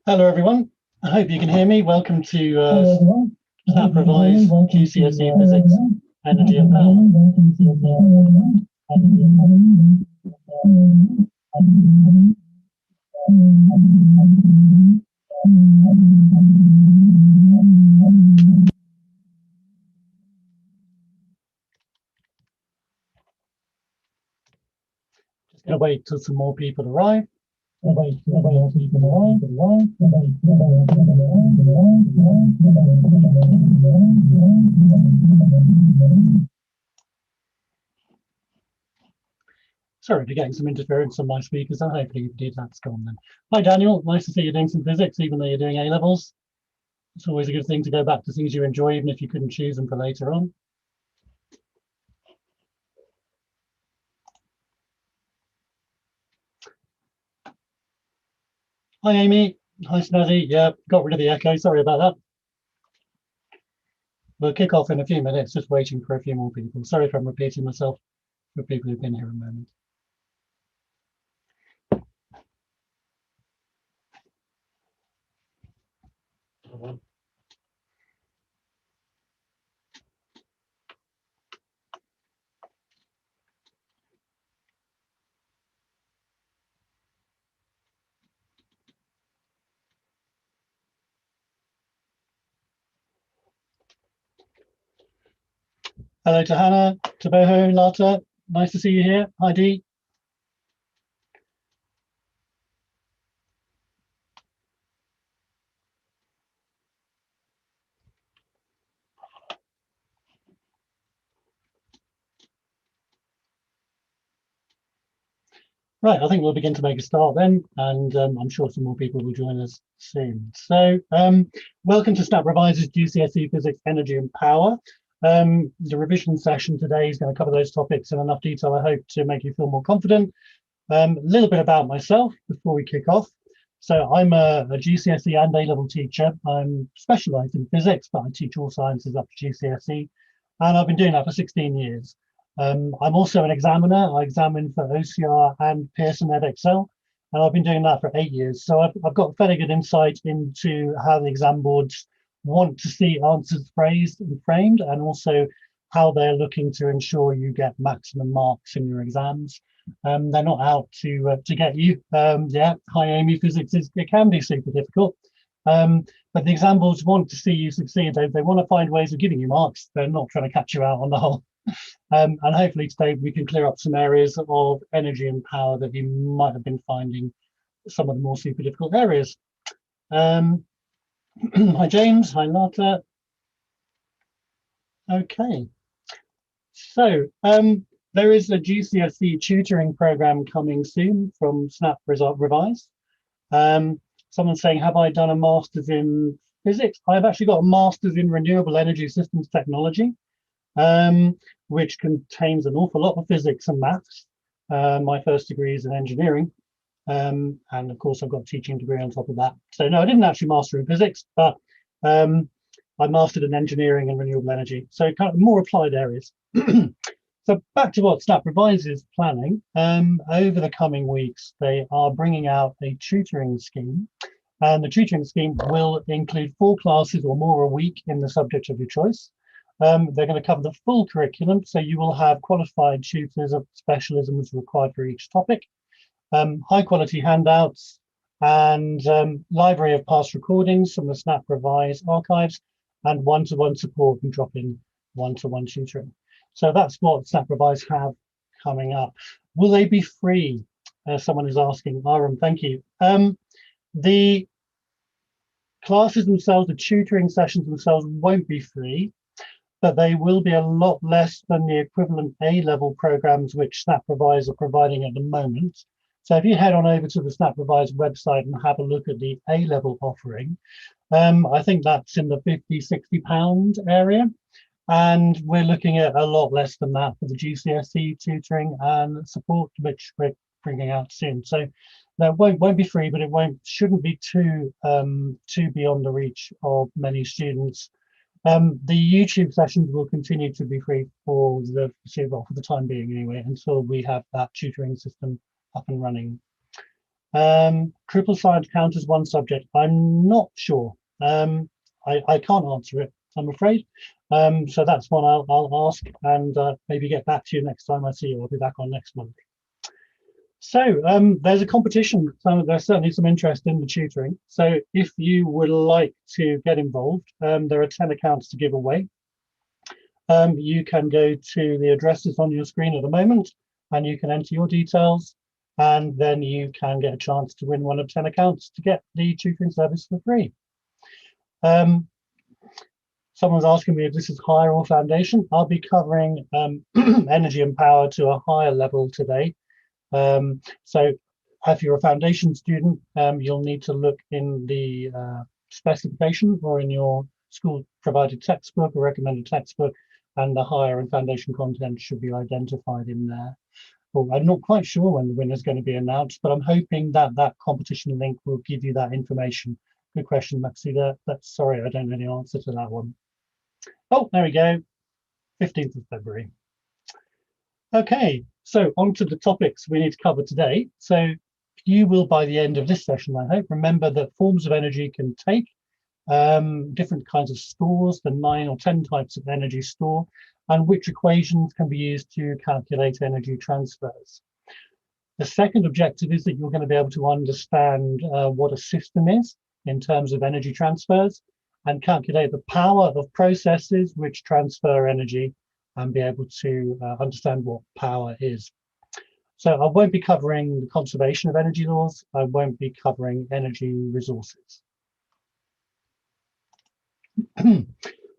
Hello everyone, I hope you can hear me. Welcome to SnapRevise GCSE Physics, Energy and Power. Just going to wait till some more people arrive. Sorry for getting some interference on my speakers, and hopefully that's gone then. Hi Daniel, nice to see you doing some physics, even though you're doing A-levels. It's always a good thing to go back to things you enjoy, even if you couldn't choose them for later on. Hi Amy, hi Snazzy. Yeah, got rid of the echo, sorry about that. We'll kick off in a few minutes, just waiting for a few more people. Sorry if I'm repeating myself for people who've been here a moment. Hello to Hannah, to Boho, Lata. Nice to see you here. Hi Dee. Right, I think we'll begin to make a start then, and I'm sure some more people will join us soon. So, welcome to SnapRevise's GCSE Physics, Energy and Power. The revision session today is going to cover those topics in enough detail, I hope, to make you feel more confident. A little bit about myself before we kick off. So I'm a GCSE and A-level teacher. I'm specialised in physics, but I teach all sciences up to GCSE, and I've been doing that for 16 years. I'm also an examiner. I examine for OCR and Pearson EdXL, and I've been doing that for 8 years. So I've got fairly good insight into how the exam boards want to see answers phrased and framed, and also how they're looking to ensure you get maximum marks in your exams. They're not out to get you. Yeah, hi Amy, physics it can be super difficult. But the exam boards want to see you succeed. They want to find ways of giving you marks. They're not trying to catch you out on the whole. And hopefully today we can clear up some areas of energy and power that you might have been finding some of the more super difficult areas. Hi James, hi Lata. Okay, so there is a GCSE tutoring program coming soon from SnapRevise. Someone's saying, have I done a master's in physics? I've actually got a master's in renewable energy systems technology, which contains an awful lot of physics and maths. My first degree is in engineering. And of course, I've got a teaching degree on top of that. So no, I didn't actually master in physics, but I mastered in engineering and renewable energy. So kind of more applied areas. So back to what SnapRevise is planning. Over the coming weeks, they are bringing out a tutoring scheme. And the tutoring scheme will include 4 classes or more a week in the subject of your choice. They're going to cover the full curriculum, so you will have qualified tutors of specialisms required for each topic, high quality handouts, and library of past recordings from the SnapRevise archives, and one-to-one support and drop-in one-to-one tutoring. So that's what SnapRevise have coming up. Will they be free? Someone is asking. Aram, thank you. The classes themselves, the tutoring sessions themselves won't be free, but they will be a lot less than the equivalent A-level programs which SnapRevise are providing at the moment. So if you head on over to the SnapRevise website and have a look at the A-level offering, I think that's in the £50–60 area. And we're looking at a lot less than that for the GCSE tutoring and support, which we're bringing out soon. So that won't be free, but it shouldn't be too beyond the reach of many students. The YouTube sessions will continue to be free for the time being anyway, until we have that tutoring system up and running. Triple science count as one subject? I'm not sure. I can't answer it, I'm afraid. So that's one I'll ask and maybe get back to you next time I see you. I'll be back on next month. So there's a competition. There's certainly some interest in the tutoring. So if you would like to get involved, there are 10 accounts to give away. You can go to the addresses on your screen at the moment and you can enter your details, and then you can get a chance to win one of 10 accounts to get the tutoring service for free. Someone's asking me if this is higher or foundation. I'll be covering energy and power to a higher level today. So if you're a foundation student, you'll need to look in the specification or in your school provided textbook or recommended textbook, and the higher and foundation content should be identified in there. Well, I'm not quite sure when the winner is going to be announced, but I'm hoping that that competition link will give you that information. Good question, Maxi. That's sorry, I don't know the answer to that one. Oh, there we go, 15th of February. Okay, so on to the topics we need to cover today. So you will, by the end of this session, I hope, remember that forms of energy can take different kinds of stores, the 9 or 10 types of energy store, and which equations can be used to calculate energy transfers. The second objective is that you're going to be able to understand what a system is in terms of energy transfers and calculate the power of processes which transfer energy and be able to understand what power is. So I won't be covering the conservation of energy laws. I won't be covering energy resources.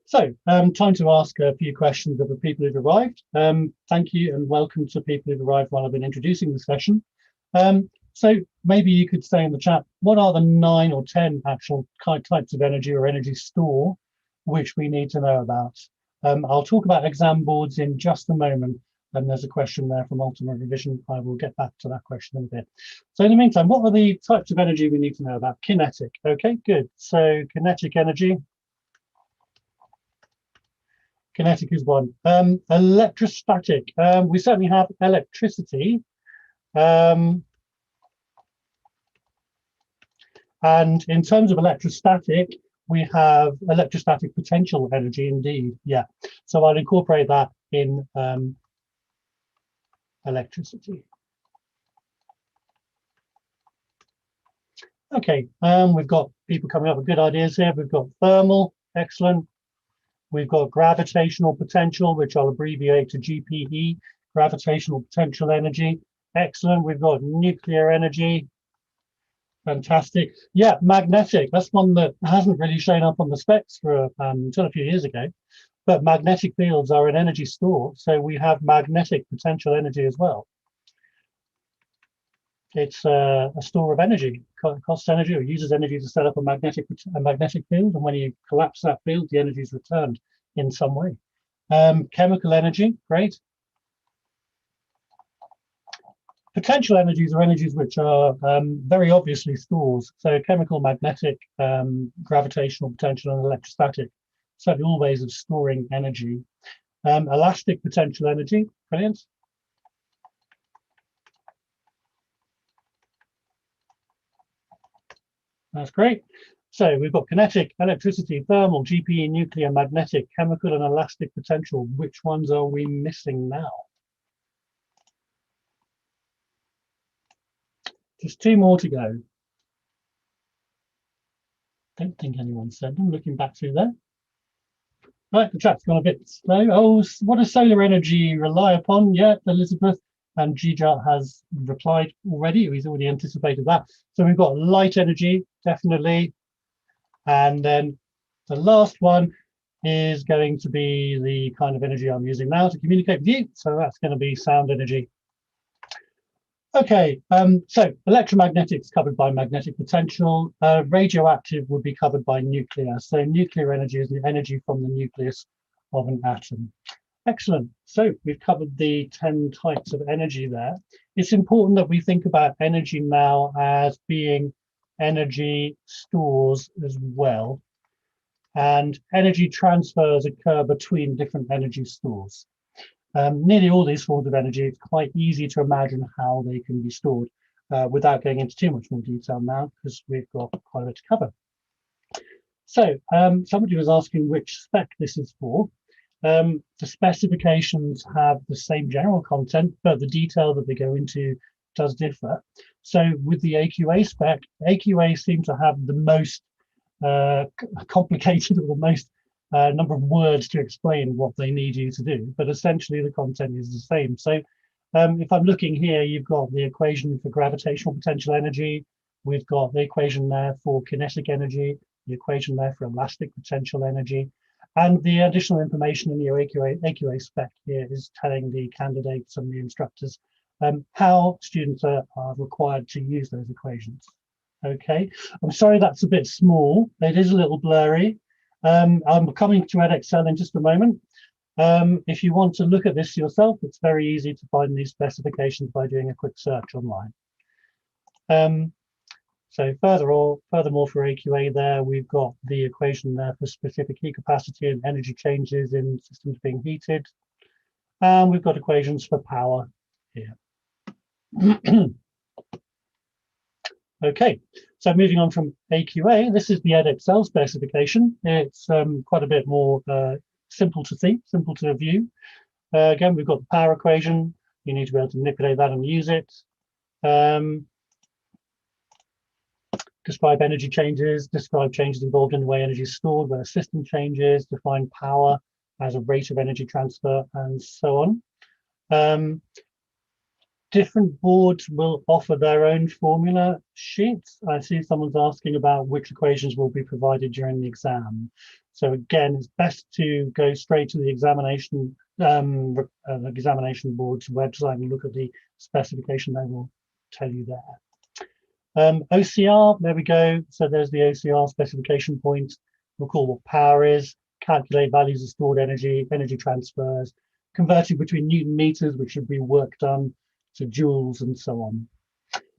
So time to ask a few questions of the people who've arrived. Thank you and welcome to people who've arrived while I've been introducing the session. So maybe you could say in the chat, what are the 9 or 10 actual types of energy or energy store which we need to know about? I'll talk about exam boards in just a moment, and there's a question there from Ultimate Revision. I will get back to that question in a bit. So in the meantime, what are the types of energy we need to know about? Kinetic, okay, good. So kinetic energy. Kinetic is one. Electrostatic, we certainly have electricity. And in terms of electrostatic, we have electrostatic potential energy indeed, yeah. So I'll incorporate that in electricity. Okay, we've got people coming up with good ideas here. We've got thermal, excellent. We've got gravitational potential, which I'll abbreviate to GPE, gravitational potential energy, excellent. We've got nuclear energy, fantastic. Yeah, magnetic, that's one that hasn't really shown up on the specs for until a few years ago, but magnetic fields are an energy store, so we have magnetic potential energy as well. It's a store of energy, costs energy or uses energy to set up a magnetic field, and when you collapse that field, the energy is returned in some way. Chemical energy, great. Potential energies are energies which are very obviously stores. So chemical, magnetic, gravitational potential, and electrostatic. Certainly all ways of storing energy. Elastic potential energy, brilliant. That's great. So we've got kinetic, electricity, thermal, GPE, nuclear, magnetic, chemical, and elastic potential. Which ones are we missing now? Just 2 more to go. Don't think anyone said them, looking back through there. Right, the chat's gone a bit slow. Oh, what does solar energy rely upon? Yeah, Elizabeth and Gija has replied already. He's already anticipated that. So we've got light energy, definitely. And then the last one is going to be the kind of energy I'm using now to communicate with you. So that's going to be sound energy. Okay, so electromagnetic is covered by magnetic potential. Radioactive would be covered by nuclear. So nuclear energy is the energy from the nucleus of an atom. Excellent. So we've covered the 10 types of energy there. It's important that we think about energy now as being energy stores as well. And energy transfers occur between different energy stores. Nearly all these forms of energy, it's quite easy to imagine how they can be stored. without going into too much more detail now, because we've got quite a bit to cover. So somebody was asking which spec this is for. The specifications have the same general content, but the detail that they go into does differ. So with the AQA spec, AQA seem to have the most complicated, or the most number of words to explain what they need you to do, but essentially the content is the same. So if I'm looking here, you've got the equation for gravitational potential energy, we've got the equation there for kinetic energy, the equation there for elastic potential energy, and the additional information in your AQA spec here is telling the candidates and the instructors how students are required to use those equations. Okay, I'm sorry that's a bit small. It is a little blurry. I'm coming to Edexcel in just a moment. If you want to look at this yourself, it's very easy to find these specifications by doing a quick search online. So furthermore for AQA there, we've got the equation there for specific heat capacity and energy changes in systems being heated. And we've got equations for power here. Okay, so moving on from AQA, this is the Edexcel specification. It's quite a bit more simple to see, simple to view. Again, we've got the power equation. You need to be able to manipulate that and use it. Describe energy changes, describe changes involved in the way energy is stored, where a system changes, define power as a rate of energy transfer, and so on. Different boards will offer their own formula sheets. I see someone's asking about which equations will be provided during the exam. So again, it's best to go straight to the examination board's website and look at the specification. They will tell you there. OCR, there we go. So there's the OCR specification point. Recall what power is, calculate values of stored energy, energy transfers, converting between Newton meters, which should be work done, to joules and so on.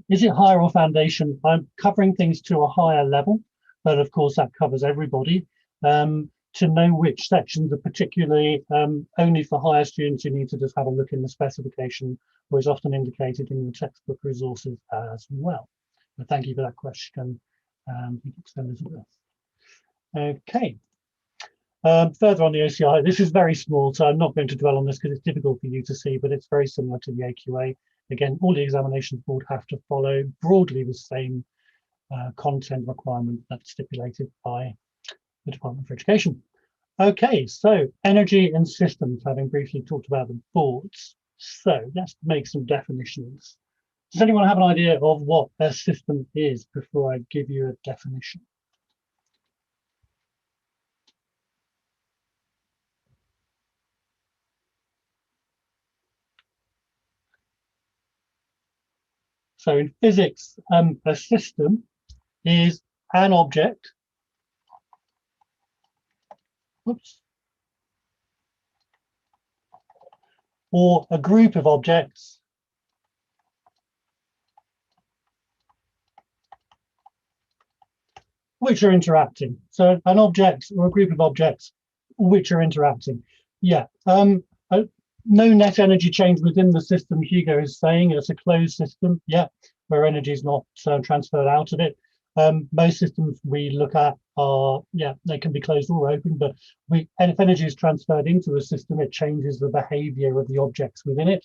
Is it higher or foundation? I'm covering things to a higher level, but of course that covers everybody. To know which sections are particularly only for higher students, you need to just have a look in the specification, which is often indicated in the textbook resources as well. But thank you for that question, Elizabeth. Okay. Further on the OCI, this is very small, so I'm not going to dwell on this because it's difficult for you to see, but it's very similar to the AQA. Again, all the examinations board have to follow broadly the same content requirement that's stipulated by the Department for Education. Okay, so energy and systems, having briefly talked about the boards. So let's make some definitions. Does anyone have an idea of what a system is before I give you a definition? So in physics, a system is an object, or a group of objects which are interacting. So an object or a group of objects which are interacting. Yeah. No net energy change within the system, Hugo is saying. It's a closed system, yeah, where energy is not transferred out of it. Most systems we look at are, yeah, they can be closed or open, but and if energy is transferred into a system, it changes the behavior of the objects within it.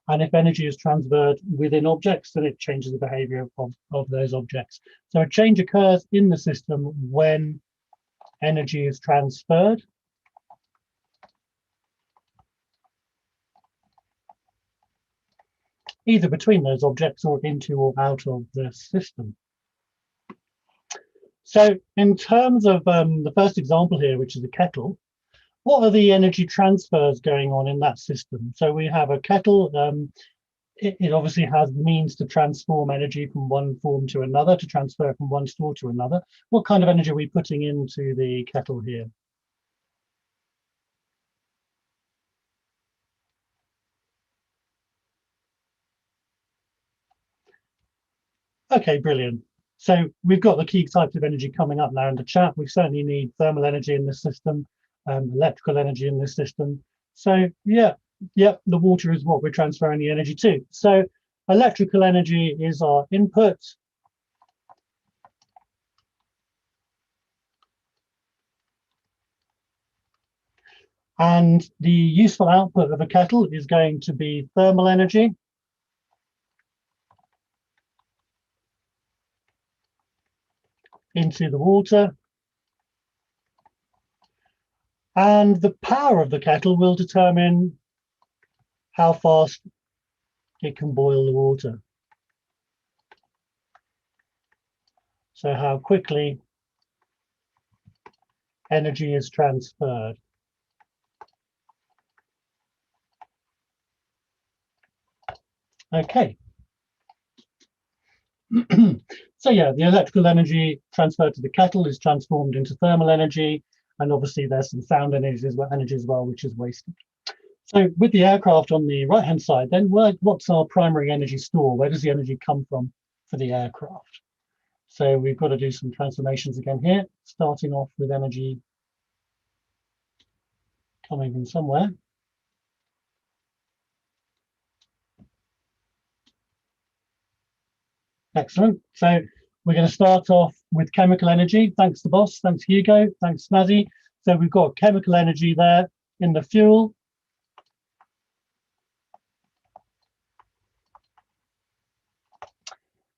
And if energy is transferred within objects, then it changes the behavior of those objects. So a change occurs in the system when energy is transferred. Either between those objects or into or out of the system. So in terms of the first example here, which is a kettle, what are the energy transfers going on in that system? So we have a kettle. It obviously has means to transform energy from one form to another, to transfer from one store to another. What kind of energy are we putting into the kettle here? Okay, brilliant. So we've got the key types of energy coming up now in the chat. We certainly need thermal energy in this system, electrical energy in this system. So yeah, the water is what we're transferring the energy to. So Electrical energy is our input. And the useful output of a kettle is going to be thermal energy. Into the water. And the power of the kettle will determine how fast it can boil the water. So how quickly energy is transferred. Okay. So yeah, the electrical energy transferred to the kettle is transformed into thermal energy, and obviously there's some sound energy as well, which is wasted. So with the aircraft on the right-hand side, then what's our primary energy store? Where does the energy come from for the aircraft? So we've got to do some transformations again here, starting off with energy coming from somewhere. Excellent. So we're going to start off with chemical energy. Thanks to Boss, thanks Hugo, thanks Snazzy. So we've got chemical energy there in the fuel.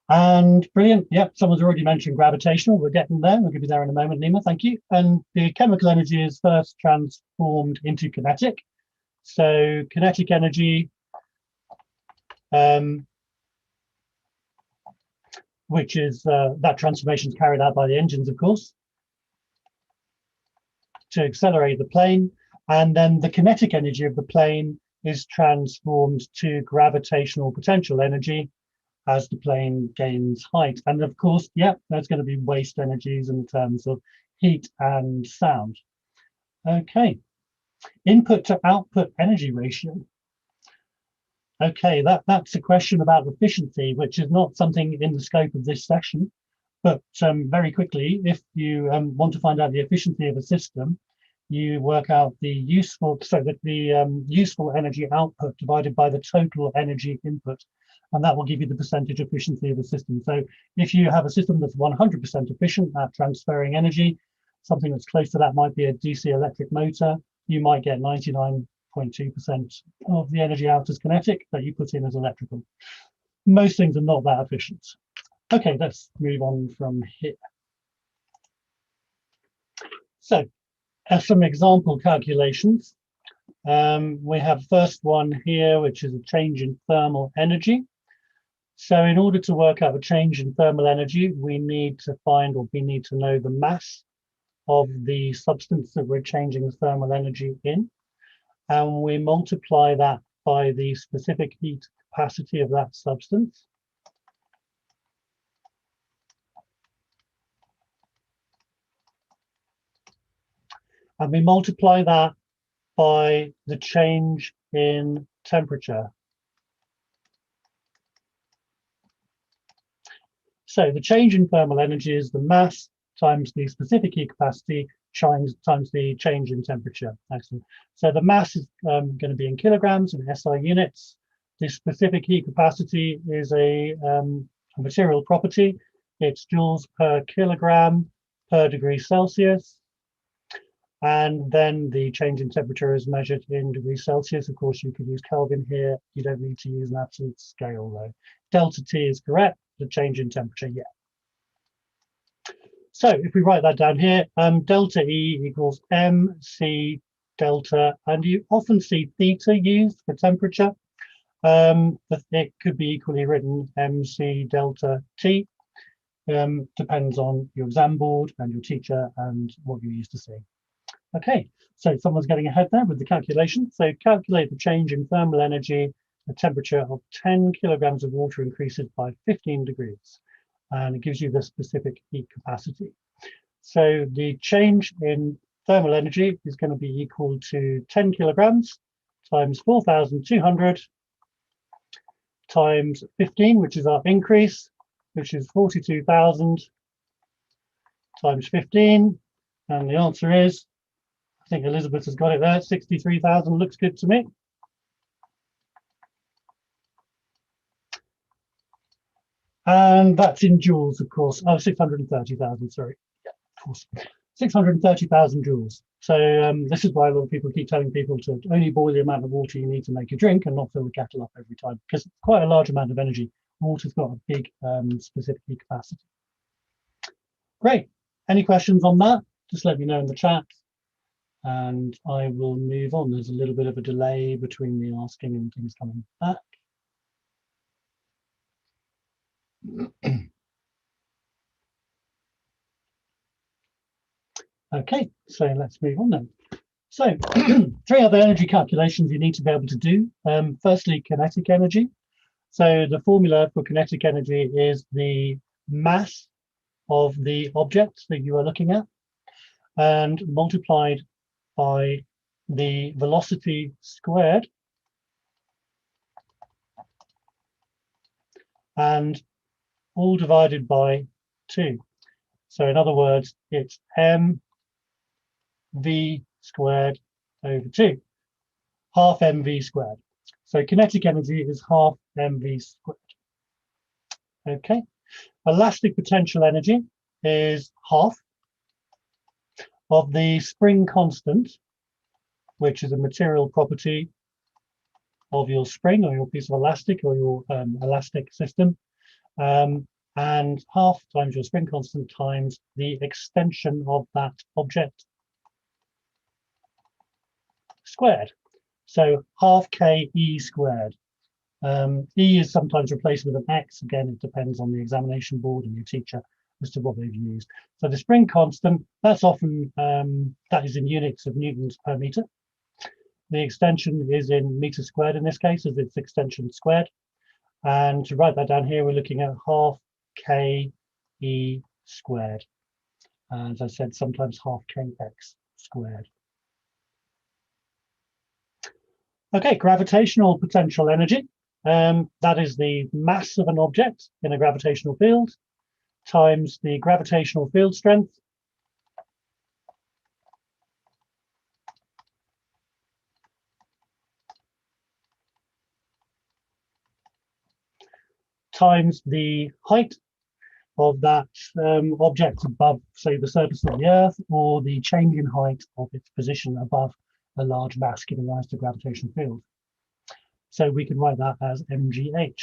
And brilliant. Yep, someone's already mentioned gravitational. We're getting there. We'll give you there in a moment, Nima. Thank you. And the chemical energy is first transformed into kinetic. So kinetic energy, which is that transformation is carried out by the engines, of course, to accelerate the plane. And then the kinetic energy of the plane is transformed to gravitational potential energy as the plane gains height. And of course, yeah, there's going to be waste energies in terms of heat and sound. Okay, input to output energy ratio. Okay, that's a question about efficiency, which is not something in the scope of this session. But very quickly, if you want to find out the efficiency of a system, you work out the useful energy output divided by the total energy input, and that will give you the percentage efficiency of the system. So if you have a system that's 100% efficient at transferring energy, something that's close to that might be a DC electric motor, you might get 99.2% of the energy out as kinetic that you put in as electrical. Most things are not that efficient. Okay, let's move on from here. So, some example calculations. We have first one here, which is a change in thermal energy. So in order to work out a change in thermal energy, we need to know the mass of the substance that we're changing the thermal energy in. And we multiply that by the specific heat capacity of that substance. And we multiply that by the change in temperature. So the change in thermal energy is the mass times the specific heat capacity times the change in temperature. Excellent. So the mass is going to be in kilograms and SI units. The specific heat capacity is a material property. It's joules per kilogram per degree Celsius. And then the change in temperature is measured in degrees Celsius. Of course, you could use Kelvin here. You don't need to use an absolute scale, though. Delta T is correct, the change in temperature, yeah. So if we write that down here, delta E equals mc delta, and you often see theta used for temperature. But it could be equally written mc delta T. Depends on your exam board and your teacher and what you're used to seeing. Okay, so someone's getting ahead there with the calculation. So calculate the change in thermal energy. The temperature of 10 kilograms of water increases by 15 degrees. And it gives you the specific heat capacity. So the change in thermal energy is going to be equal to 10 kilograms times 4,200 times 15, which is our increase, which is 42,000 times 15. And the answer is, I think Elizabeth has got it there, 63,000 looks good to me. And that's in joules, of course. Oh, 630,000, sorry. Yeah, of course. 630,000 joules. So this is why a lot of people keep telling people to only boil the amount of water you need to make a drink and not fill the kettle up every time, because it's quite a large amount of energy. Water's got a big specific heat capacity. Great. Any questions on that? Just let me know in the chat and I will move on. There's a little bit of a delay between me asking and things coming back. Okay, so let's move on then. So 3 other energy calculations you need to be able to do. Firstly, kinetic energy. So the formula for kinetic energy is the mass of the object that you are looking at and multiplied by the velocity squared and all divided by 2. So in other words, it's mv squared over 2, half mv squared. So kinetic energy is half mv squared. Okay. Elastic potential energy is half of the spring constant, which is a material property of your spring or your piece of elastic or your elastic system, and half times your spring constant times the extension of that object squared. So half ke squared. E is sometimes replaced with an x. Again, it depends on the examination board and your teacher as to what they've used. So the spring constant, that's often, that is in units of newtons per meter. The extension is in meters squared in this case, as it's extension squared. And to write that down here, we're looking at half ke squared. As I said, sometimes half kx squared. Okay, gravitational potential energy. That is the mass of an object in a gravitational field times the gravitational field strength times the height of that object above, say, the surface of the Earth, or the change in height of its position above a large mass giving rise to gravitational field. So we can write that as mgh.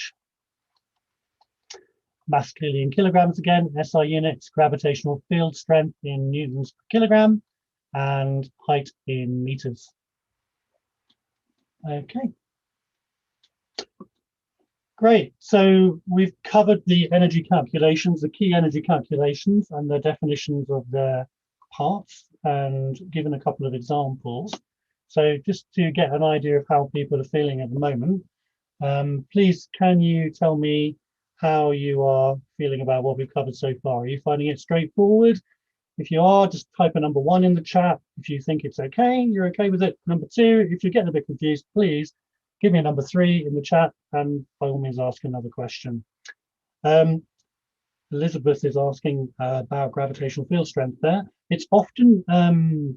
Mass clearly in kilograms again, SI units, gravitational field strength in newtons per kilogram, and height in meters. Okay. Great, so we've covered the energy calculations, the key energy calculations and the definitions of their parts and given a couple of examples. So just to get an idea of how people are feeling at the moment, please can you tell me how you are feeling about what we've covered so far? Are you finding it straightforward? If you are, just type a number 1 in the chat. If you think it's okay, you're okay with it. Number 2, if you're getting a bit confused, please give me a number 3 in the chat and by all means ask another question. Elizabeth is asking about gravitational field strength there. It's often,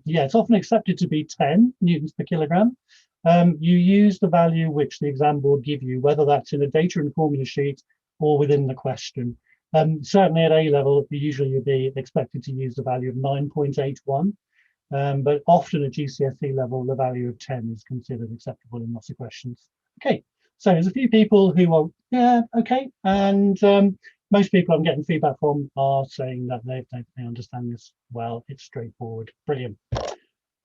it's often accepted to be 10 newtons per kilogram. You use the value which the exam board give you, whether that's in a data and formula sheet or within the question. Certainly at A level, usually you'd be expected to use the value of 9.81. But often at GCSE level, the value of 10 is considered acceptable in lots of questions. Okay, so there's a few people who are, yeah, okay. And most people I'm getting feedback from are saying that they understand this well. It's straightforward. Brilliant.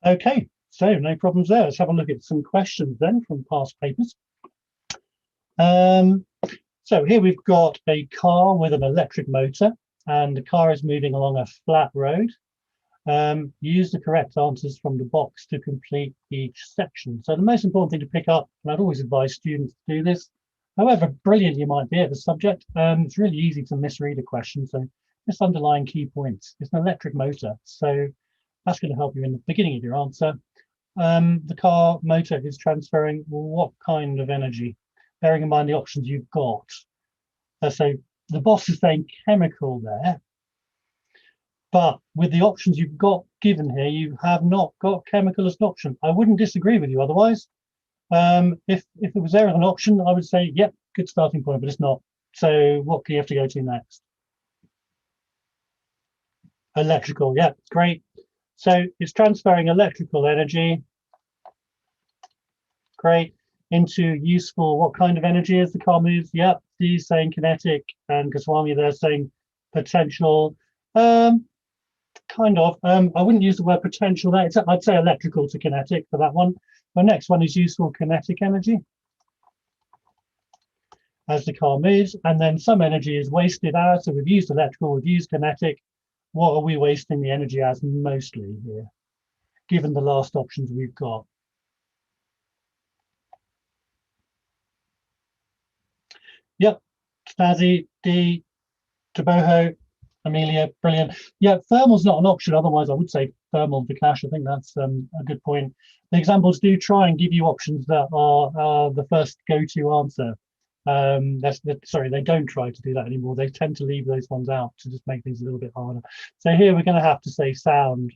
Okay, so no problems there. Let's have a look at some questions then from past papers. So here we've got a car with an electric motor and the car is moving along a flat road. Use the correct answers from the box to complete each section. So the most important thing to pick up, and I'd always advise students to do this, however brilliant you might be at the subject, it's really easy to misread a question. So just underline key points. It's an electric motor, so that's going to help you in the beginning of your answer. The car motor is transferring what kind of energy? Bearing in mind the options you've got. So the boss is saying chemical there. But with the options you've got given here, you have not got chemical as an option. I wouldn't disagree with you otherwise. If it was there as an option, I would say, yep, good starting point, but it's not. So what do you have to go to next? Electrical, yeah, great. So it's transferring electrical energy, great, into useful, what kind of energy as the car moves? Yep, Dee's saying kinetic, and Goswami there saying potential. Kind of. I wouldn't use the word potential there. I'd say electrical to kinetic for that one. The next one is useful kinetic energy as the car moves, and then some energy is wasted as. So we've used electrical, we've used kinetic. What are we wasting the energy as mostly here, given the last options we've got? Yep, Stazzy, D, Taboho, Amelia, brilliant. Yeah, thermal's not an option. Otherwise, I would say thermal for cash. I think that's a good point. The examples do try and give you options that are the first go-to answer. Sorry, they don't try to do that anymore. They tend to leave those ones out to just make things a little bit harder. So here we're going to have to say sound.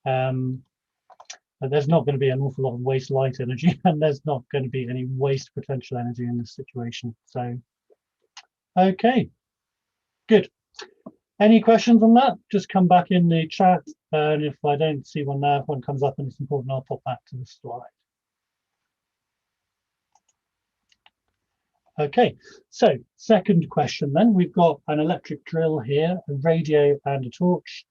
There's not going to be an awful lot of waste light energy, and there's not going to be any waste potential energy in this situation. So, okay, good. Any questions on that? Just come back in the chat, and if I don't see one now, if one comes up and it's important, I'll pop back to the slide. Okay, so second question then. We've got an electric drill here, a radio and a torch.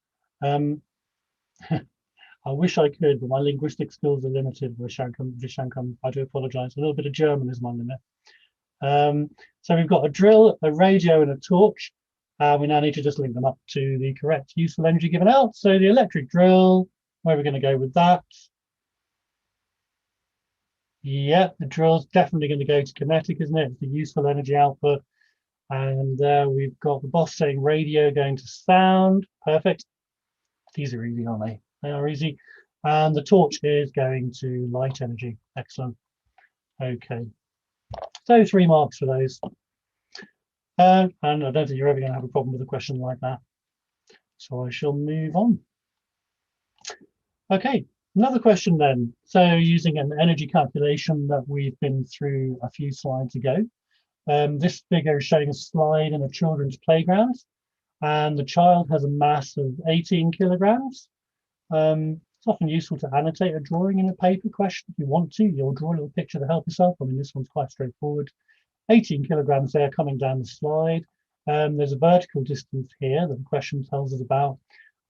I wish I could, but my linguistic skills are limited. Vishankam, I do apologize. A little bit of German is my limit. So we've got a drill, a radio, and a torch. We now need to just link them up to the correct useful energy given out. So the electric drill, where we're going to go with that? Yeah, the drill's definitely going to go to kinetic, isn't it? It's the useful energy output. And we've got the boss saying radio going to sound. Perfect. These are easy, aren't they? They are easy. And the torch is going to light energy. Excellent. Okay. So 3 marks for those. And I don't think you're ever going to have a problem with a question like that. So I shall move on. Okay, another question then. So using an energy calculation that we've been through a few slides ago. This figure is showing a slide in a children's playground. And the child has a mass of 18 kilograms. It's often useful to annotate a drawing in a paper question. If you want to, you'll draw a little picture to help yourself. I mean, this one's quite straightforward. 18 kilograms there coming down the slide. There's a vertical distance here that the question tells us about,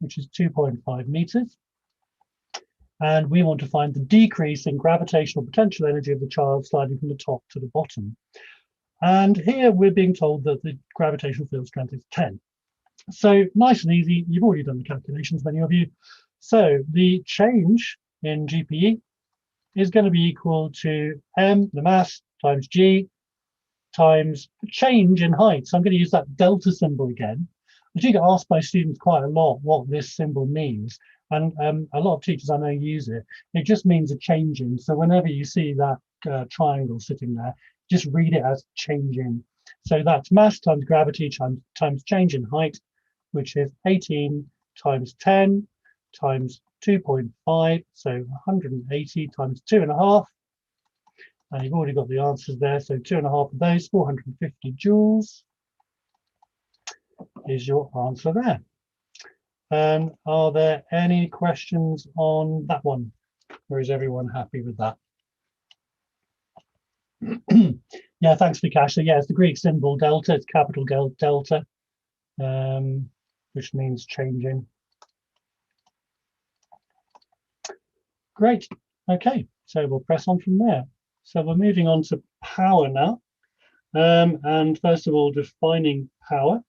which is 2.5 meters. And we want to find the decrease in gravitational potential energy of the child sliding from the top to the bottom. And here we're being told that the gravitational field strength is 10. So nice and easy. You've already done the calculations, many of you. So the change in GPE is going to be equal to m, the mass, times g, times change in height. So I'm going to use that delta symbol again. I do get asked by students quite a lot what this symbol means. And a lot of teachers I know use it. It just means a change in. So whenever you see that triangle sitting there, just read it as change in. So that's mass times gravity times change in height, which is 18 times 10 times 2.5, so 180 times 2.5. And you've already got the answers there. So 2.5 of those, 450 joules is your answer there. Are there any questions on that one? Or is everyone happy with that? Yeah, thanks, Vikash. So yeah, it's the Greek symbol delta, it's capital delta, which means changing. Great. Okay, so we'll press on from there. So we're moving on to power now. And first of all, defining power.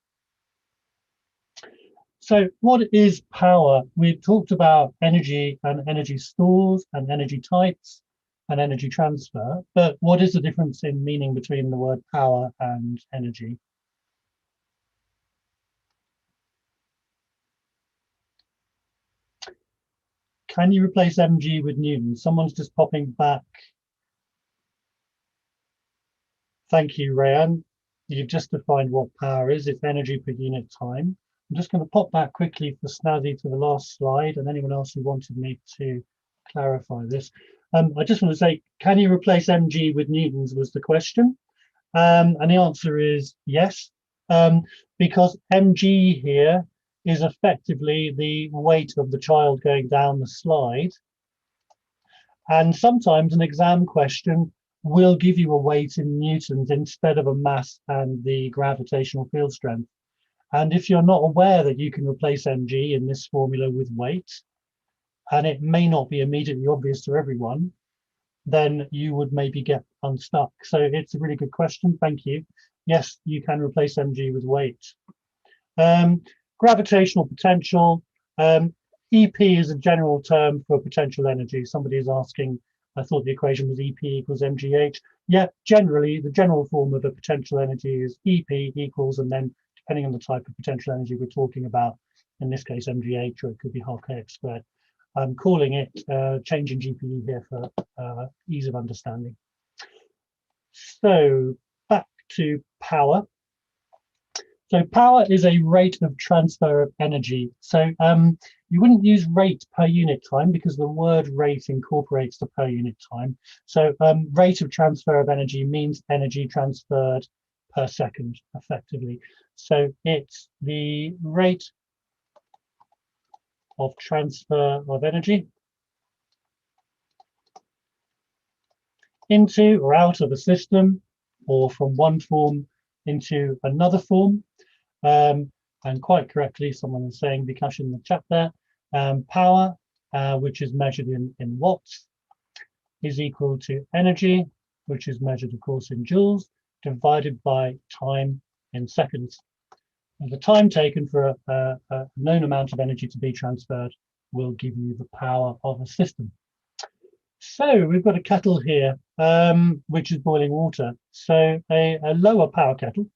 So what is power? We've talked about energy and energy stores and energy types and energy transfer, but what is the difference in meaning between the word power and energy? Can you replace mg with Newton? Someone's just popping back. Thank you, Rayan. You've just defined what power is. It's energy per unit time. I'm just going to pop back quickly for Snazzy to the last slide, and anyone else who wanted me to clarify this. I just want to say, can you replace mg with newtons was the question. And the answer is yes, because mg here is effectively the weight of the child going down the slide. And sometimes an exam question will give you a weight in newtons instead of a mass and the gravitational field strength. And if you're not aware that you can replace mg in this formula with weight, and it may not be immediately obvious to everyone, then you would maybe get unstuck. So it's a really good question. Thank you. Yes, you can replace mg with weight. Gravitational potential. EP is a general term for potential energy. Somebody is asking, I thought the equation was EP equals mgh. Yeah, generally, the general form of a potential energy is EP equals, and then depending on the type of potential energy we're talking about, in this case, mgh, or it could be half kx squared. I'm calling it change in GPE here for ease of understanding. So back to power. So power is a rate of transfer of energy. So you wouldn't use rate per unit time because the word rate incorporates the per unit time. So rate of transfer of energy means energy transferred per second, effectively. So it's the rate of transfer of energy into or out of a system, or from one form into another form. And quite correctly, someone is saying, Vikash in the chat there, power, which is measured in watts, is equal to energy, which is measured, of course, in joules, divided by time in seconds. And the time taken for a known amount of energy to be transferred will give you the power of a system. So we've got a kettle here, which is boiling water. So a lower power kettle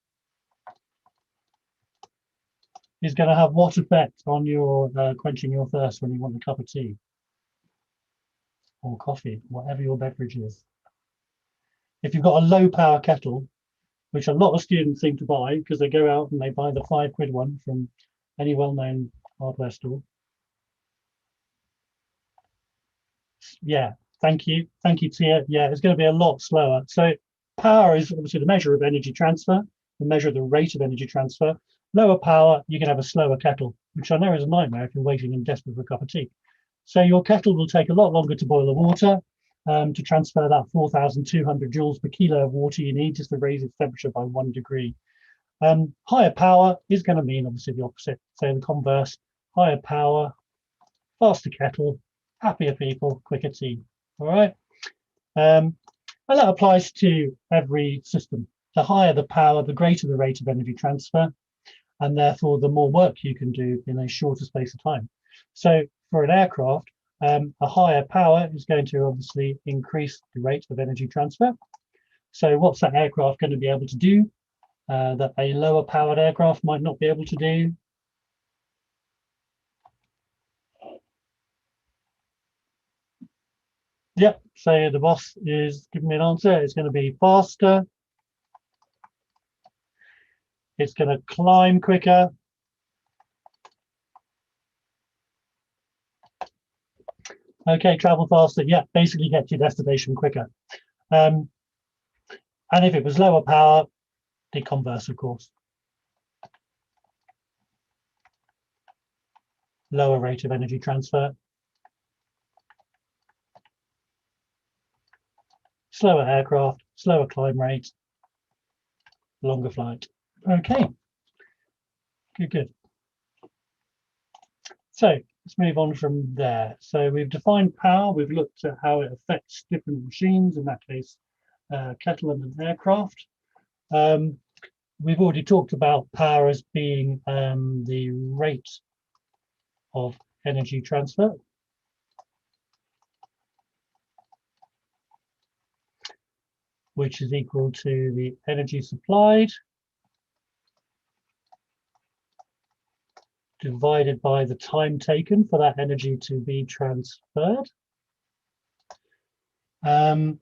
is going to have what effect on your quenching your thirst when you want a cup of tea or coffee, whatever your beverage is? If you've got a low power kettle, which a lot of students seem to buy because they go out and they buy the £5 one from any well-known hardware store. Yeah, thank you, Tia. Yeah, it's going to be a lot slower. So power is obviously the measure of energy transfer, the measure of the rate of energy transfer. Lower power, you can have a slower kettle, which I know is a nightmare if you're waiting and desperate for a cup of tea. So your kettle will take a lot longer to boil the water, to transfer that 4,200 joules per kilo of water you need just to raise its temperature by 1 degree. Higher power is going to mean obviously the opposite. So the converse, higher power, faster kettle, happier people, quicker tea. All right. And that applies to every system. The higher the power, the greater the rate of energy transfer, and therefore the more work you can do in a shorter space of time. So for an aircraft, a higher power is going to obviously increase the rate of energy transfer. So what's that aircraft going to be able to do that a lower powered aircraft might not be able to do? Yep, so the boss is giving me an answer. It's going to be faster. It's going to climb quicker. Okay, travel faster. Yeah, basically get to your destination quicker. And if it was lower power, the converse, of course. Lower rate of energy transfer. Slower aircraft, slower climb rate, longer flight. Okay, good. So let's move on from there. So we've defined power. We've looked at how it affects different machines, in that case, kettle and an aircraft. We've already talked about power as being the rate of energy transfer. Which is equal to the energy supplied divided by the time taken for that energy to be transferred. And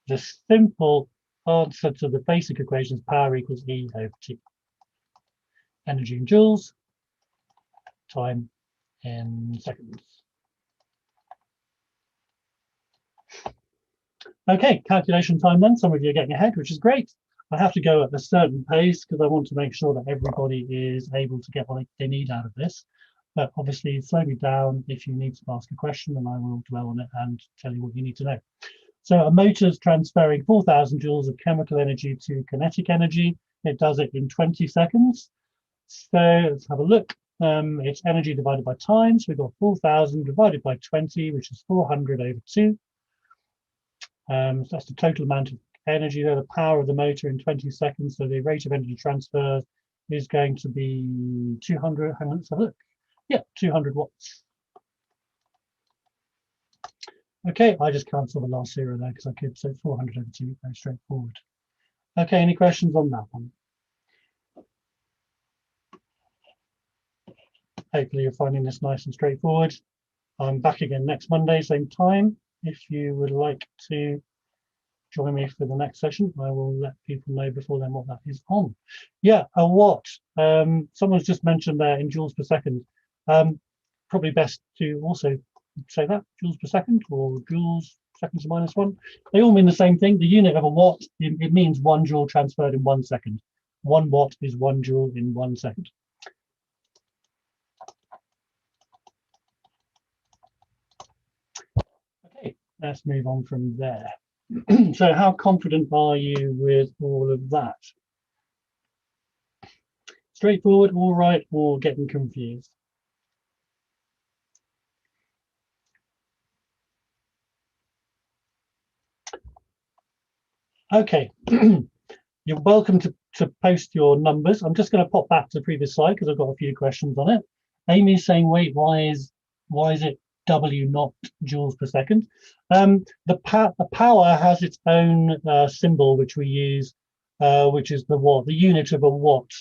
the simple answer to the basic equation is power equals E over T. Energy in joules, time in seconds. Okay, calculation time then. Some of you are getting ahead, which is great. I have to go at a certain pace because I want to make sure that everybody is able to get what they need out of this. But obviously, slow me down if you need to ask a question, and I will dwell on it and tell you what you need to know. So a motor is transferring 4,000 joules of chemical energy to kinetic energy. It does it in 20 seconds. So let's have a look. It's energy divided by time. So we've got 4,000 divided by 20, which is 400 over 2. So that's the total amount of energy there, the power of the motor in 20 seconds. So the rate of energy transfer is going to be 200. Hang on, let's have a look. Yeah, 200 watts. Okay, I just cancel the last zero there because I could. So 400 over 2, very straightforward. Okay, any questions on that one? Hopefully you're finding this nice and straightforward. I'm back again next Monday, same time. If you would like to join me for the next session, I will let people know before then what that is on. Yeah, a watt. Someone's just mentioned there in joules per second. Probably best to also say that, joules per second or joules seconds to minus 1. They all mean the same thing. The unit of a watt, it means 1 joule transferred in 1 second. 1 watt is 1 joule in 1 second. Okay, let's move on from there. So how confident are you with all of that? Straightforward, all right, or getting confused? Okay, you're welcome to post your numbers. I'm just going to pop back to the previous slide because I've got a few questions on it. Amy's saying, wait, why is it W not joules per second? The power has its own symbol which we use, which is the watt, the unit of a watt.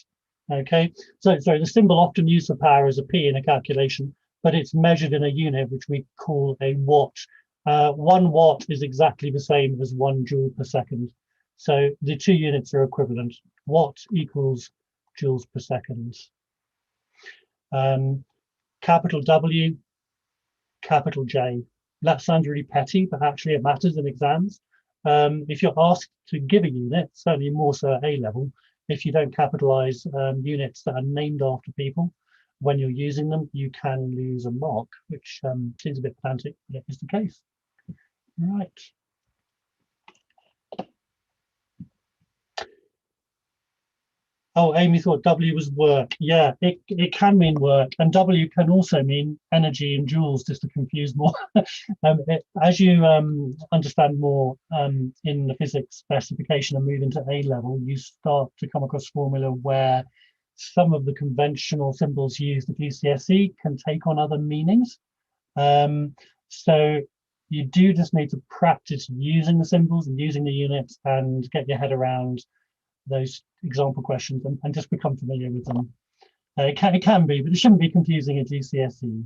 Okay, so sorry, the symbol often used for power is a P in a calculation, but it's measured in a unit which we call a watt. 1 watt is exactly the same as 1 joule per second. So the 2 units are equivalent. Watt equals joules per second. Capital W, capital J. That sounds really petty, but actually it matters in exams. If you're asked to give a unit, certainly more so at A level, if you don't capitalize units that are named after people, when you're using them, you can lose a mark, which seems a bit pedantic, but it is the case. Right. Oh, Amy thought W was work. Yeah, it can mean work, and W can also mean energy in joules, just to confuse more. As you understand more in the physics specification and move into A level, you start to come across formula where some of the conventional symbols used at GCSE can take on other meanings. So you do just need to practice using the symbols and using the units and get your head around those example questions and just become familiar with them. It can be, but it shouldn't be confusing at GCSE.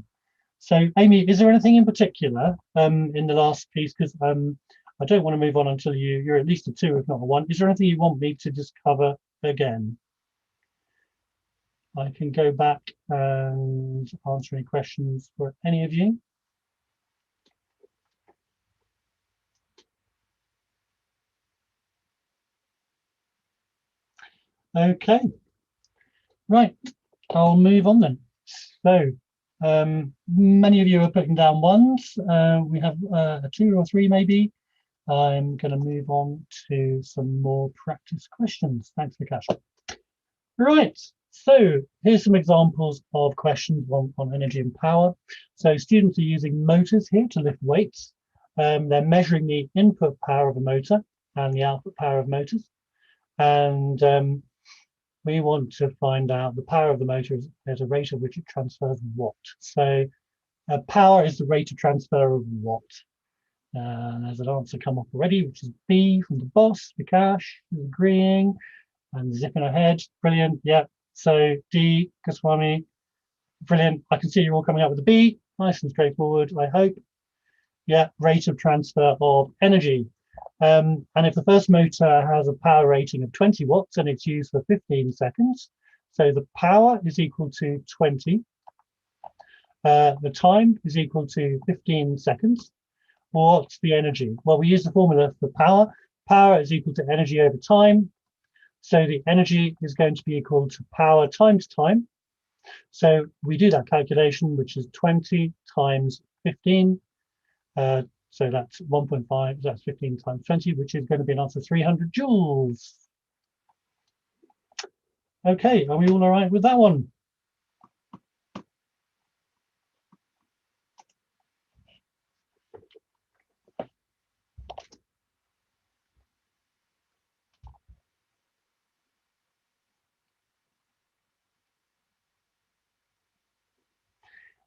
So, Amy, is there anything in particular in the last piece? Because I don't want to move on until you're at least a 2, if not a 1. Is there anything you want me to just cover again? I can go back and answer any questions for any of you. Okay, right, I'll move on then. So many of you are putting down 1s. We have a 2 or 3 maybe. I'm going to move on to some more practice questions. Thanks, Vikash. Right, so here's some examples of questions on energy and power. So students are using motors here to lift weights. They're measuring the input power of a motor and the output power of motors. And we want to find out the power of the motor is at a rate at which it transfers watt. So power is the rate of transfer of watt. There's an answer come up already, which is B from the boss. Vikash is agreeing and zipping ahead. Brilliant. Yeah. So D, Goswami. Brilliant. I can see you're all coming up with a B. Nice and straightforward, I hope. Yeah. Rate of transfer of energy. And if the first motor has a power rating of 20 watts and it's used for 15 seconds, so the power is equal to 20. The time is equal to 15 seconds. What's the energy? Well, we use the formula for power. Power is equal to energy over time. So the energy is going to be equal to power times time. So we do that calculation, which is 20 times 15. So that's 1.5, that's 15 times 20, which is going to be an answer 300 joules. Okay, are we all right with that one?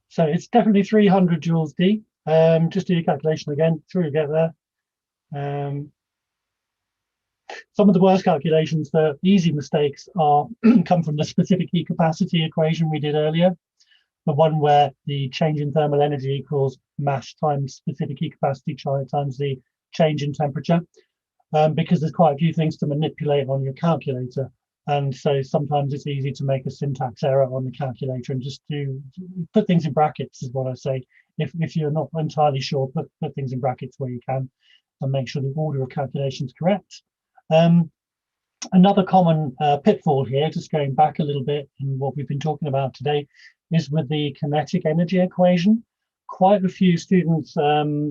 So it's definitely 300 joules D. Just do your calculation again, sure you get there. Some of the worst calculations, the easy mistakes are come from the specific heat capacity equation we did earlier, the one where the change in thermal energy equals mass times specific heat capacity times the change in temperature, because there's quite a few things to manipulate on your calculator. And so sometimes it's easy to make a syntax error on the calculator and just to put things in brackets is what I say. If you're not entirely sure, put things in brackets where you can and make sure the order of calculation is correct. Another common pitfall here, just going back a little bit in what we've been talking about today, is with the kinetic energy equation. Quite a few students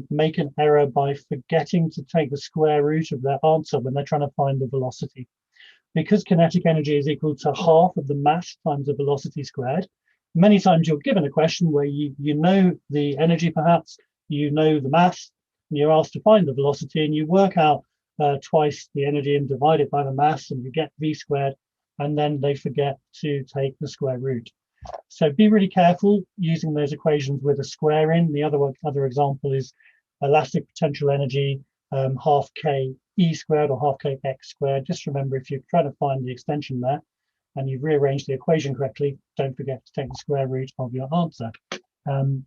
make an error by forgetting to take the square root of their answer when they're trying to find the velocity. Because kinetic energy is equal to half of the mass times the velocity squared, many times you're given a question where you know the energy perhaps, you know the mass, and you're asked to find the velocity, and you work out twice the energy and divide it by the mass, and you get v squared, and then they forget to take the square root. So be really careful using those equations with a square in. The other example is elastic potential energy, half k e squared or half k x squared. Just remember, if you're trying to find the extension there and you've rearranged the equation correctly, don't forget to take the square root of your answer.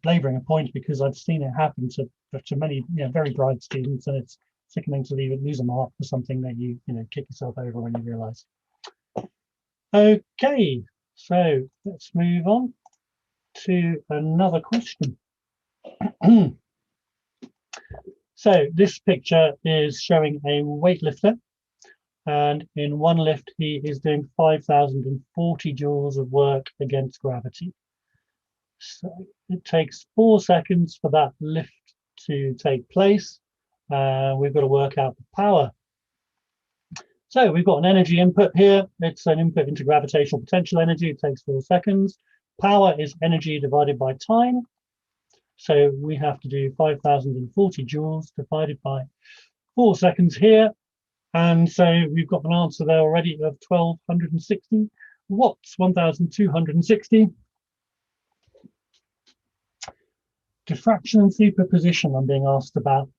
Labouring a point because I've seen it happen to many very bright students, and it's sickening to lose a mark for something that you kick yourself over when you realise. Okay, so let's move on to another question. So this picture is showing a weightlifter, and in one lift he is doing 5,040 joules of work against gravity. So it takes 4 seconds for that lift to take place. We've got to work out the power. So we've got an energy input here. It's an input into gravitational potential energy. It takes 4 seconds. Power is energy divided by time. So we have to do 5,040 joules divided by 4 seconds here. And so we've got an answer there already of 1,260 watts, 1,260. Diffraction and superposition I'm being asked about.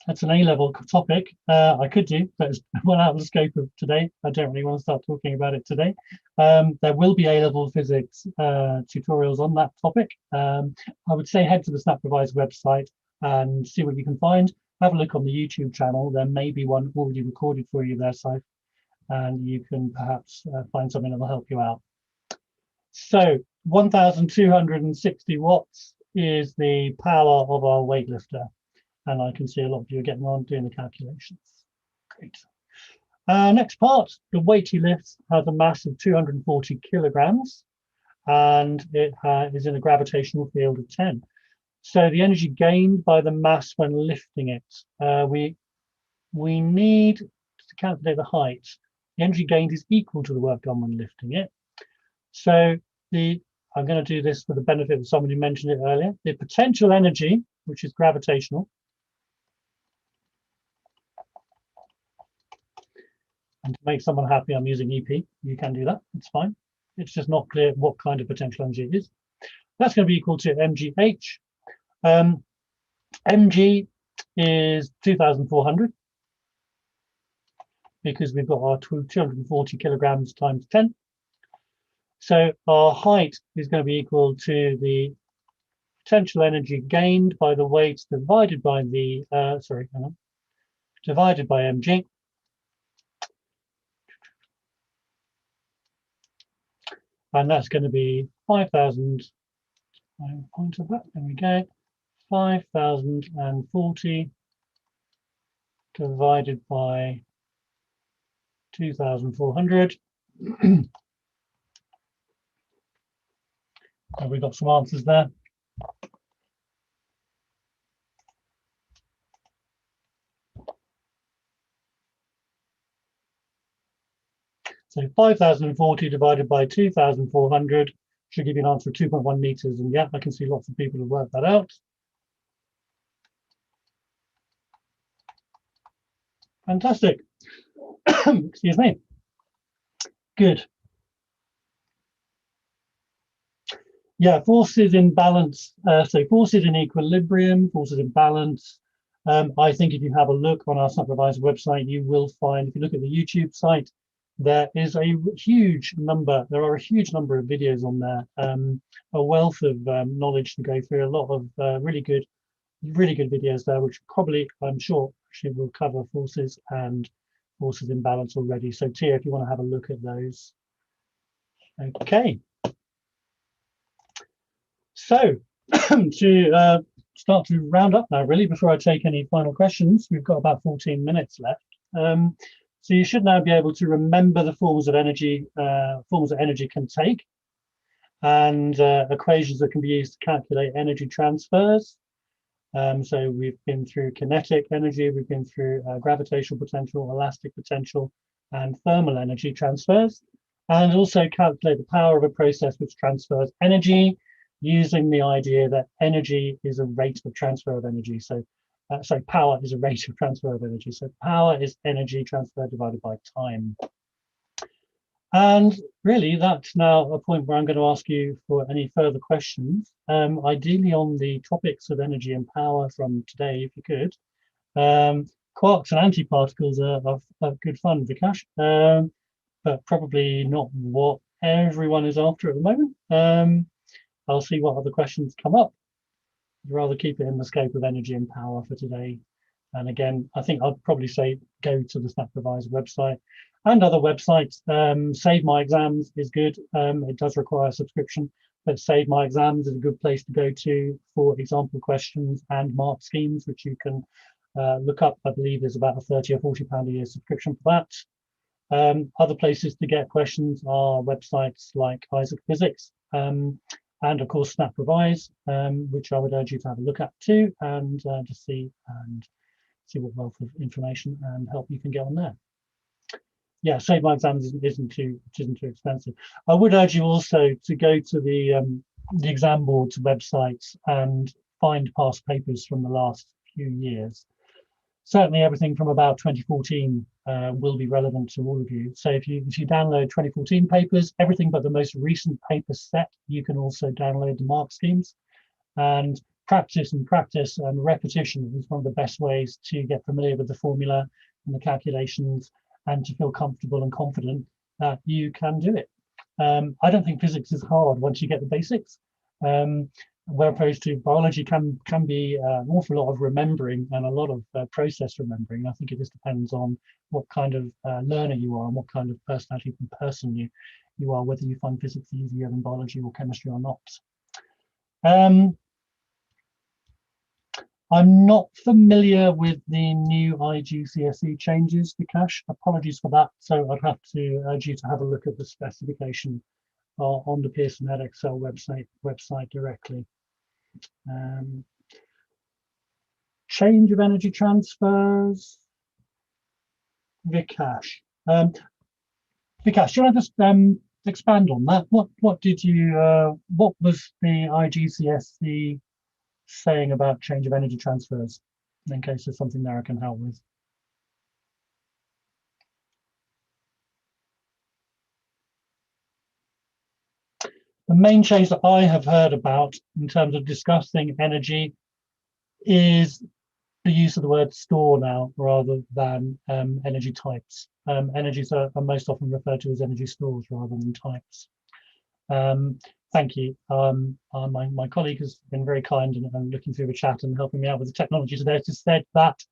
That's an A-level topic. I could do, but it's well out of the scope of today. I don't really want to start talking about it today. There will be A-level physics tutorials on that topic. I would say head to the SnapRevise website and see what you can find. Have a look on the YouTube channel. There may be one already recorded for you there, Saif, and you can perhaps find something that will help you out. So 1,260 watts is the power of our weightlifter. And I can see a lot of you are getting on doing the calculations. Great. Next part, the weight he lifts has a mass of 240 kilograms, and it is in a gravitational field of 10. So the energy gained by the mass when lifting it, we need to calculate the height. The energy gained is equal to the work done when lifting it. So I'm going to do this for the benefit of someone who mentioned it earlier. The potential energy, which is gravitational, and to make someone happy, I'm using EP. You can do that. It's fine. It's just not clear what kind of potential energy it is. That's going to be equal to mgh. Mg is 2,400 because we've got our 240 kilograms times 10. So our height is going to be equal to the potential energy gained by the weight divided by the divided by mg. And that's going to be 5,000. Point of that. There we go. 5,040 divided by 2,400. We've got some answers there. So 5,040 divided by 2,400 should give you an answer of 2.1 meters. And yeah, I can see lots of people have worked that out. Fantastic. Excuse me. Good. Yeah, forces in balance. So forces in equilibrium, forces in balance. I think if you have a look on our SnapRevise website, you will find, if you look at the YouTube site, there is a huge number, there are a huge number of videos on there, a wealth of knowledge to go through, a lot of really good videos there, which probably, I'm sure, actually will cover forces and forces in balance already. So Tia, if you want to have a look at those. Okay. So to start to round up now, really, before I take any final questions, we've got about 14 minutes left. So you should now be able to remember the forms that energy can take, and equations that can be used to calculate energy transfers. So we've been through kinetic energy, we've been through gravitational potential, elastic potential, and thermal energy transfers, and also calculate the power of a process which transfers energy, using the idea that energy is a rate of transfer of energy. So power is a rate of transfer of energy. So power is energy transferred divided by time. And really, that's now a point where I'm going to ask you for any further questions, ideally on the topics of energy and power from today, if you could. Quarks and antiparticles are good fun, Vikash, but probably not what everyone is after at the moment. I'll see what other questions come up. I'd rather keep it in the scope of energy and power for today. And again, I think I'd probably say go to the SnapRevise website and other websites. Save My Exams is good. It does require a subscription, but Save My Exams is a good place to go to for example questions and mark schemes, which you can look up. I believe there's about a £30 or £40 a year subscription for that. Other places to get questions are websites like Isaac Physics, and of course SnapRevise, which I would urge you to have a look at too, and to see what wealth of information and help you can get on there. Yeah, Save My Exams isn't too expensive. I would urge you also to go to the exam board's websites and find past papers from the last few years. Certainly everything from about 2014 will be relevant to all of you. So if you download 2014 papers, everything but the most recent paper set, you can also download the mark schemes. And practice and repetition is one of the best ways to get familiar with the formula and the calculations and to feel comfortable and confident that you can do it. I don't think physics is hard once you get the basics. Where opposed to biology can be an awful lot of remembering and a lot of process remembering. I think it just depends on what kind of learner you are and what kind of personality and person you are, whether you find physics easier than biology or chemistry or not. I'm not familiar with the new GCSE changes, Vikash. Apologies for that. So I'd have to urge you to have a look at the specification on the Pearson Edexcel website directly. Change of energy transfers, Vikash. Vikash, do you want to just expand on that? What was the GCSE saying about change of energy transfers, in case there's something there I can help with? The main change that I have heard about in terms of discussing energy is the use of the word store now rather than energy types. Energies are most often referred to as energy stores rather than types. Thank you. My colleague has been very kind and looking through the chat and helping me out with the technology today. Just said that,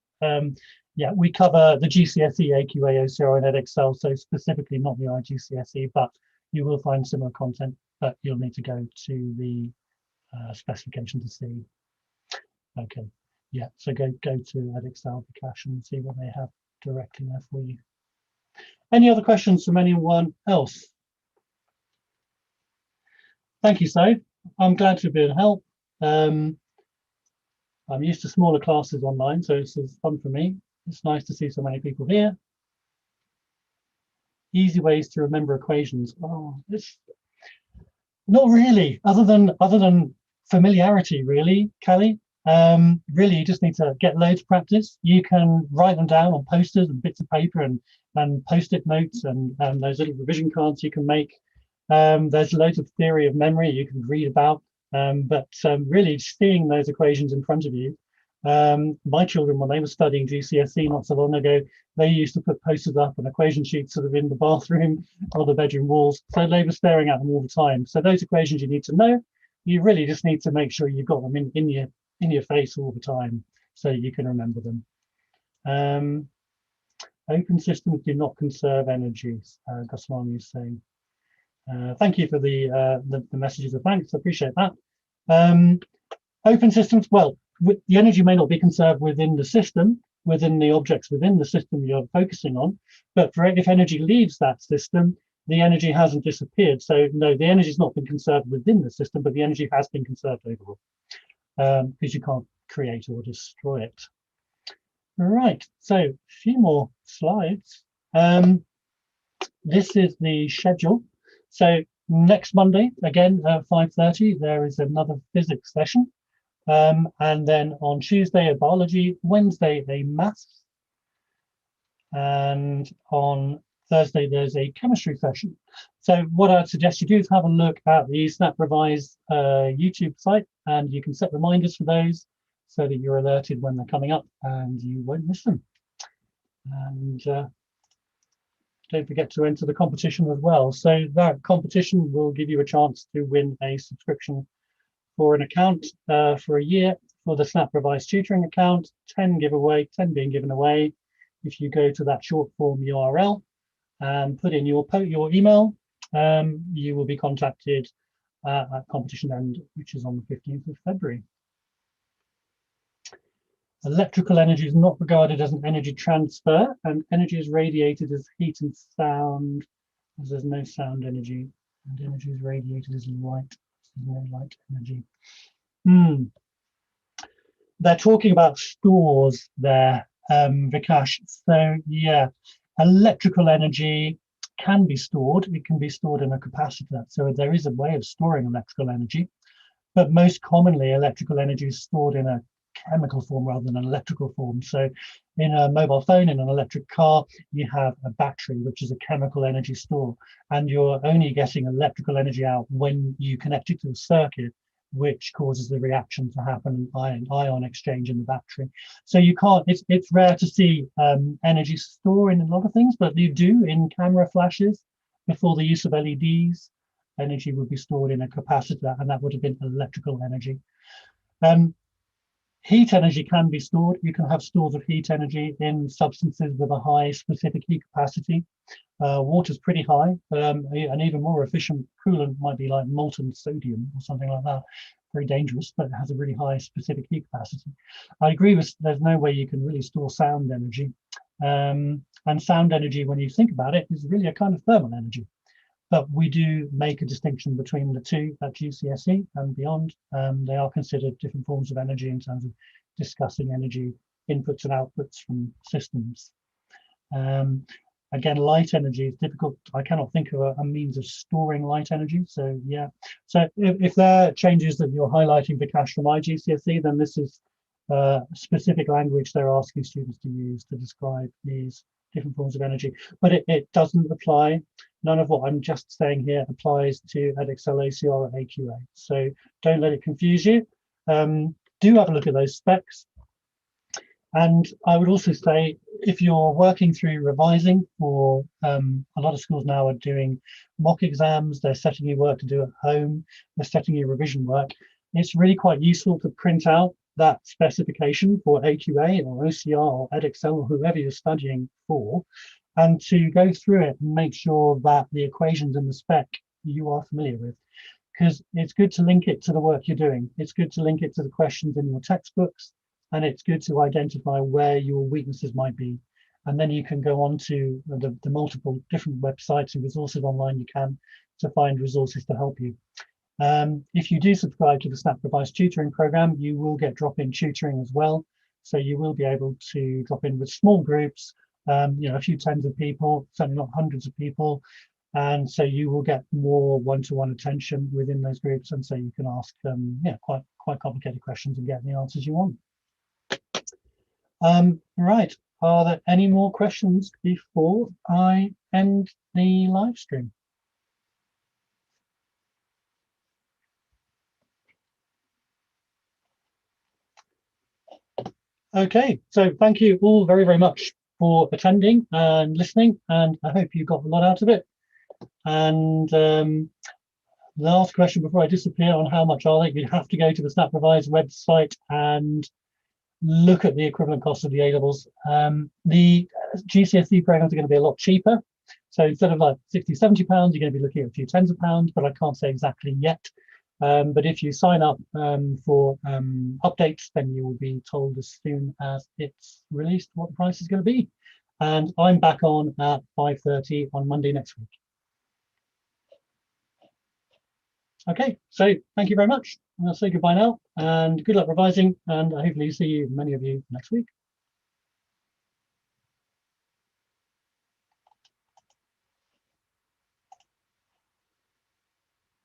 yeah, we cover the GCSE, AQA, OCR, and Edexcel, so specifically not the GCSE, but you will find similar content, but you'll need to go to the specification to see. Okay, yeah, so go to Edexcel Vikash and see what they have directly there for you. Any other questions from anyone else? Thank you, So. I'm glad to be of help. I'm used to smaller classes online, so this is fun for me. It's nice to see so many people here. Easy ways to remember equations. Oh, it's not really, other than familiarity, really, Kelly. Really, you just need to get loads of practice. You can write them down on posters and bits of paper and post-it notes and those little revision cards you can make. There's loads of theory of memory you can read about, but really seeing those equations in front of you. My children, when they were studying GCSE not so long ago, they used to put posters up and equation sheets sort of in the bathroom or the bedroom walls. So they were staring at them all the time. So those equations you need to know. You really just need to make sure you've got them in your face all the time so you can remember them. Open systems do not conserve energy, Goswami is saying. Thank you for the messages of thanks. I appreciate that. Open systems, well, the energy may not be conserved within the system, within the objects within the system you're focusing on, but if energy leaves that system, the energy hasn't disappeared. So no, the energy's not been conserved within the system, but the energy has been conserved overall, because you can't create or destroy it. All right, so a few more slides. This is the schedule. So next Monday, again, at 5:30, there is another physics session. And then on Tuesday, a biology, Wednesday, a maths, and on Thursday, there's a chemistry session. So what I'd suggest you do is have a look at the SnapRevise YouTube site, and you can set reminders for those so that you're alerted when they're coming up and you won't miss them. And don't forget to enter the competition as well. So that competition will give you a chance to win a subscription for an account for a year for the SnapRevise tutoring account. 10 being given away. If you go to that short form URL and put in your email, you will be contacted at competition end, which is on the 15th of February. Electrical energy is not regarded as an energy transfer, and energy is radiated as heat and sound, as there's no sound energy, and energy is radiated as light. There's no light energy. They're talking about stores there, Vikash. So yeah, electrical energy can be stored. It can be stored in a capacitor. So there is a way of storing electrical energy, but most commonly electrical energy is stored in a chemical form rather than an electrical form. So in a mobile phone, in an electric car, you have a battery, which is a chemical energy store, and you're only getting electrical energy out when you connect it to a circuit, which causes the reaction to happen, ion exchange in the battery. So you can't, it's rare to see energy store in a lot of things, but you do in camera flashes before the use of LEDs. Energy would be stored in a capacitor, and that would have been electrical energy. Heat energy can be stored. You can have stores of heat energy in substances with a high specific heat capacity. Water's pretty high. An even more efficient coolant might be like molten sodium or something like that. Very dangerous, but it has a really high specific heat capacity. I agree with there's no way you can really store sound energy. And sound energy, when you think about it, is really a kind of thermal energy. But we do make a distinction between the two at GCSE and beyond. They are considered different forms of energy in terms of discussing energy inputs and outputs from systems. Again, light energy is difficult. I cannot think of a means of storing light energy. So yeah, so if there are changes that you're highlighting, Vikash, from my GCSE, then this is specific language they're asking students to use to describe these different forms of energy, but it doesn't apply. None of what I'm just saying here applies to Edexcel OCR or AQA. So don't let it confuse you. Do have a look at those specs. And I would also say, if you're working through revising, or a lot of schools now are doing mock exams, they're setting you work to do at home, they're setting you revision work, it's really quite useful to print out that specification for AQA or OCR or Edexcel or whoever you're studying for, and to go through it and make sure that the equations in the spec you are familiar with. because it's good to link it to the work you're doing. It's good to link it to the questions in your textbooks, and it's good to identify where your weaknesses might be. And then you can go on to the multiple different websites and resources online you can to find resources to help you. If you do subscribe to the SnapRevise tutoring program, you will get drop-in tutoring as well. So you will be able to drop in with small groups, a few tens of people, certainly not hundreds of people. And so you will get more one-to-one attention within those groups. And so you can ask quite complicated questions and get the answers you want. Right, are there any more questions before I end the live stream? Okay, so thank you all very, very much for attending and listening, and I hope you got a lot out of it. And last question before I disappear on how much are they? You'd have to go to the SnapRevise website and look at the equivalent cost of the A-levels. The GCSE programs are going to be a lot cheaper. So instead of like 60, 70 pounds, you're going to be looking at a few tens of pounds, but I can't say exactly yet. But if you sign up for updates, then you will be told as soon as it's released what the price is going to be. And I'm back on at 5:30 on Monday next week. Okay, so thank you very much. I'll say goodbye now and good luck revising, and hopefully see many of you next week.